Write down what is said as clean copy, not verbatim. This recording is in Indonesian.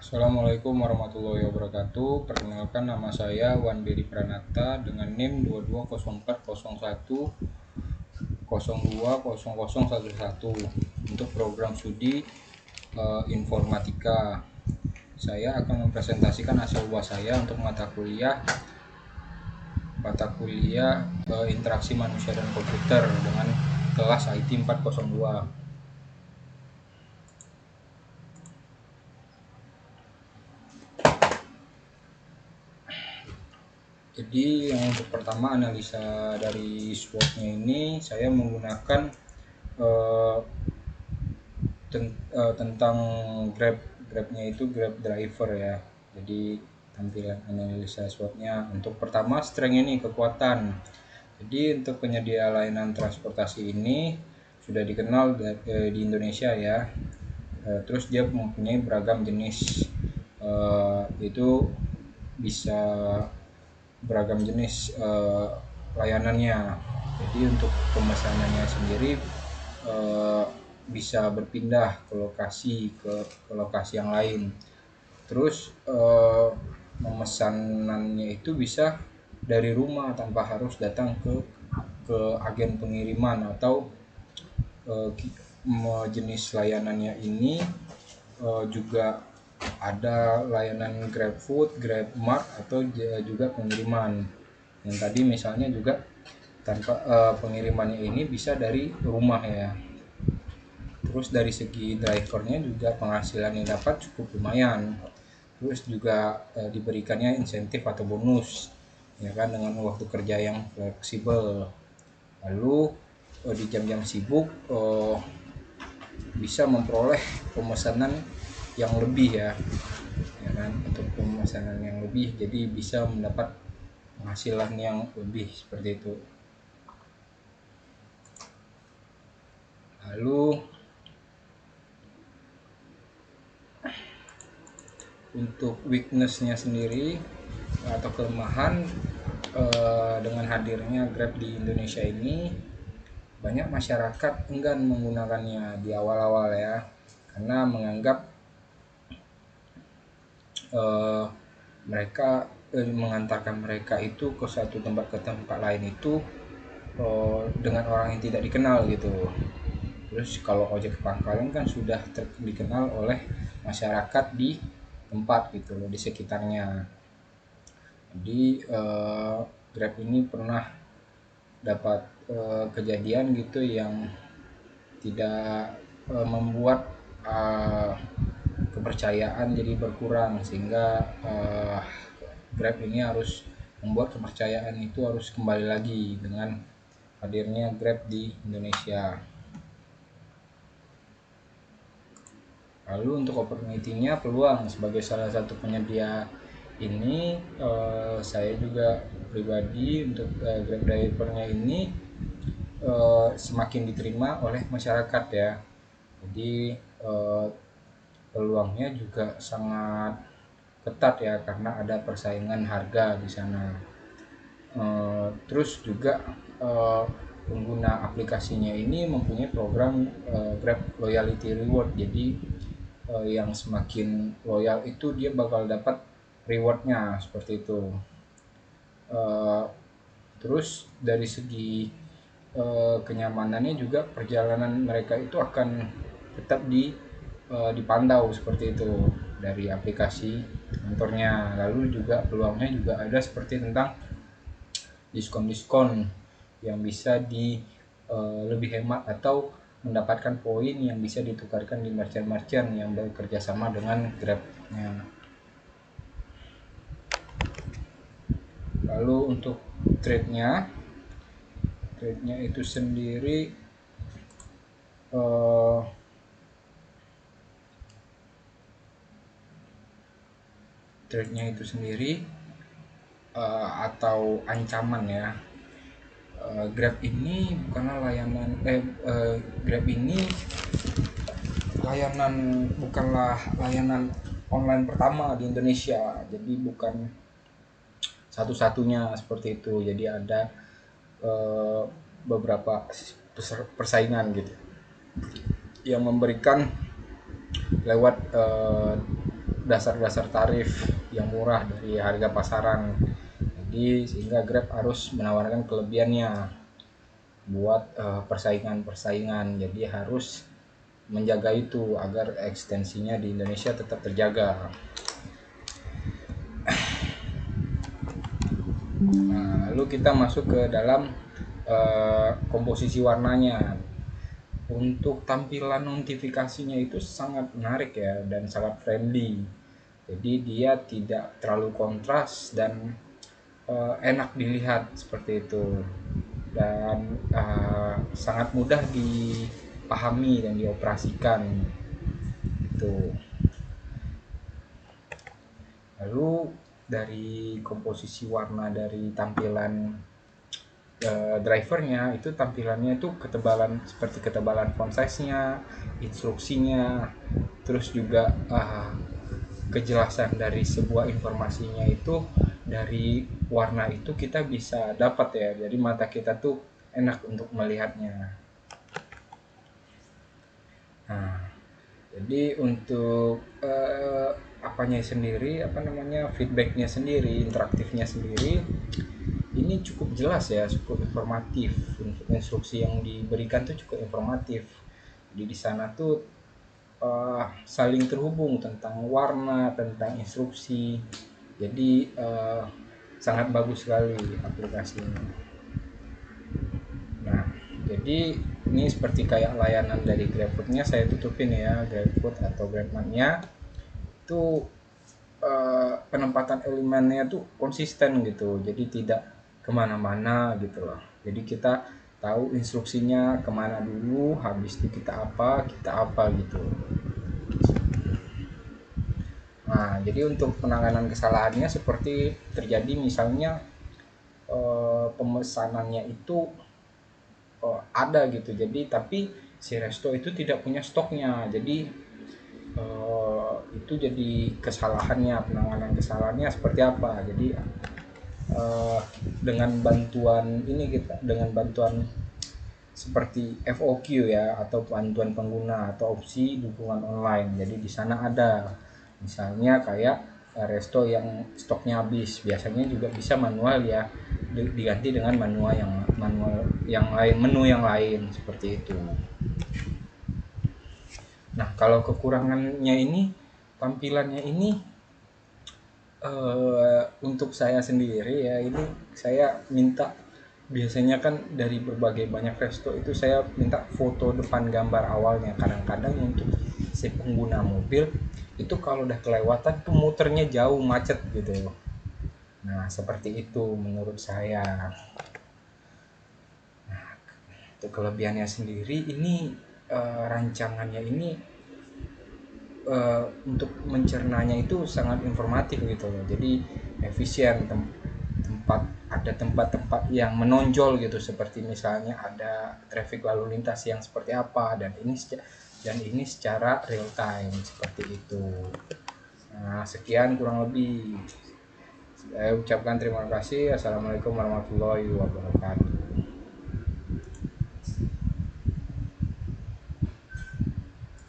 Assalamualaikum warahmatullahi wabarakatuh. Perkenalkan, nama saya Wan Beri Pranata dengan NIM 220401020011 untuk program studi informatika. Saya akan mempresentasikan hasil UAS saya untuk mata kuliah interaksi manusia dan komputer dengan kelas IT 402. Jadi yang untuk pertama, analisa dari SWOT-nya ini saya menggunakan tentang Grab-nya itu Grab driver ya. Jadi tampilan analisa SWOT-nya untuk pertama, strength ini kekuatan. Jadi untuk penyedia layanan transportasi ini sudah dikenal di Indonesia ya. Terus dia mempunyai beragam jenis, itu bisa beragam jenis layanannya. Jadi untuk pemesanannya sendiri bisa berpindah ke lokasi yang lain. Terus pemesanannya itu bisa dari rumah tanpa harus datang ke agen pengiriman, atau jenis layanannya ini juga ada layanan GrabFood, GrabMart, atau juga pengiriman. Yang tadi misalnya juga tanpa pengirimannya ini bisa dari rumah ya. Terus dari segi drivernya juga penghasilan yang dapat cukup lumayan. Terus juga diberikannya insentif atau bonus ya kan, dengan waktu kerja yang fleksibel. Lalu di jam-jam sibuk bisa memperoleh pemesanan yang lebih ya kan, untuk pemesanan yang lebih, jadi bisa mendapat penghasilan yang lebih seperti itu. Lalu untuk weakness-nya sendiri atau kelemahan, dengan hadirnya Grab di Indonesia ini, banyak masyarakat enggan menggunakannya di awal-awal ya, karena menganggap mereka mengantarkan mereka itu ke satu tempat ke tempat lain itu dengan orang yang tidak dikenal gitu. Terus kalau ojek pangkalan kan sudah dikenal oleh masyarakat di tempat gitu loh, di sekitarnya. Jadi Grab ini pernah dapat kejadian gitu yang tidak membuat kepercayaan jadi berkurang, sehingga Grab ini harus membuat kepercayaan itu harus kembali lagi dengan hadirnya Grab di Indonesia. Lalu untuk opportunity-nya, peluang sebagai salah satu penyedia ini, saya juga pribadi untuk Grab driver-nya ini semakin diterima oleh masyarakat ya. Jadi peluangnya juga sangat ketat ya, karena ada persaingan harga di sana. Terus juga pengguna aplikasinya ini mempunyai program Grab Loyalty Reward. Jadi yang semakin loyal itu dia bakal dapat rewardnya seperti itu. Terus dari segi kenyamanannya juga, perjalanan mereka itu akan tetap dipantau seperti itu dari aplikasi kantornya. Lalu juga peluangnya juga ada seperti tentang diskon-diskon yang bisa lebih hemat, atau mendapatkan poin yang bisa ditukarkan di merchant-merchant yang bekerja sama dengan Grab-nya. Lalu untuk trade-nya itu sendiri, atau ancaman ya. Grab ini bukanlah bukanlah layanan online pertama di Indonesia. Jadi bukan satu-satunya seperti itu. Jadi ada beberapa persaingan gitu yang memberikan lewat dasar-dasar tarif yang murah dari harga pasaran. Jadi sehingga Grab harus menawarkan kelebihannya buat persaingan-persaingan. Jadi harus menjaga itu agar ekstensinya di Indonesia tetap terjaga. Nah, lalu kita masuk ke dalam komposisi warnanya. Untuk tampilan notifikasinya itu sangat menarik ya dan sangat friendly. Jadi dia tidak terlalu kontras dan enak dilihat seperti itu. Dan sangat mudah dipahami dan dioperasikan. Itu. Lalu dari komposisi warna dari tampilan drivernya itu tampilannya itu ketebalan seperti ketebalan font size-nya, instruksinya, terus juga kejelasan dari sebuah informasinya itu dari warna itu kita bisa dapat ya. Jadi mata kita tuh enak untuk melihatnya. Nah, jadi untuk apanya sendiri, feedbacknya sendiri, interaktifnya sendiri, ini cukup jelas ya, cukup informatif. Untuk instruksi yang diberikan tuh cukup informatif. Jadi di sana tuh saling terhubung tentang warna, tentang instruksi. Jadi sangat bagus sekali aplikasinya. Nah, jadi ini seperti kayak layanan dari GrabFood-nya saya tutupin ya, GrabFood atau GrabMart-nya itu penempatan elemennya tuh konsisten gitu, jadi tidak kemana-mana gitu loh. Jadi kita tahu instruksinya kemana dulu, habis itu kita apa gitu. Nah, jadi untuk penanganan kesalahannya seperti terjadi misalnya pemesanannya itu ada gitu, jadi tapi si resto itu tidak punya stoknya, jadi itu jadi kesalahannya, penanganan kesalahannya seperti apa. Jadi dengan bantuan seperti FOQ ya, atau bantuan pengguna atau opsi dukungan online. Jadi di sana ada misalnya kayak resto yang stoknya habis, biasanya juga bisa manual ya, diganti dengan manual yang lain, menu yang lain seperti itu. Nah, kalau kekurangannya ini, tampilannya ini untuk saya sendiri ya, ini saya minta, biasanya kan dari berbagai banyak resto itu saya minta foto depan gambar awalnya. Kadang-kadang untuk si pengguna mobil itu kalau udah kelewatan tuh muternya jauh, macet gitu. Nah, seperti itu menurut saya. Untuk kelebihannya sendiri ini rancangannya ini untuk mencernanya itu sangat informatif gitu loh. Jadi efisien, ada tempat-tempat yang menonjol gitu, seperti misalnya ada traffic lalu lintas yang seperti apa, dan ini secara real time seperti itu. Nah, sekian kurang lebih. Saya ucapkan terima kasih. Assalamualaikum warahmatullahi wabarakatuh.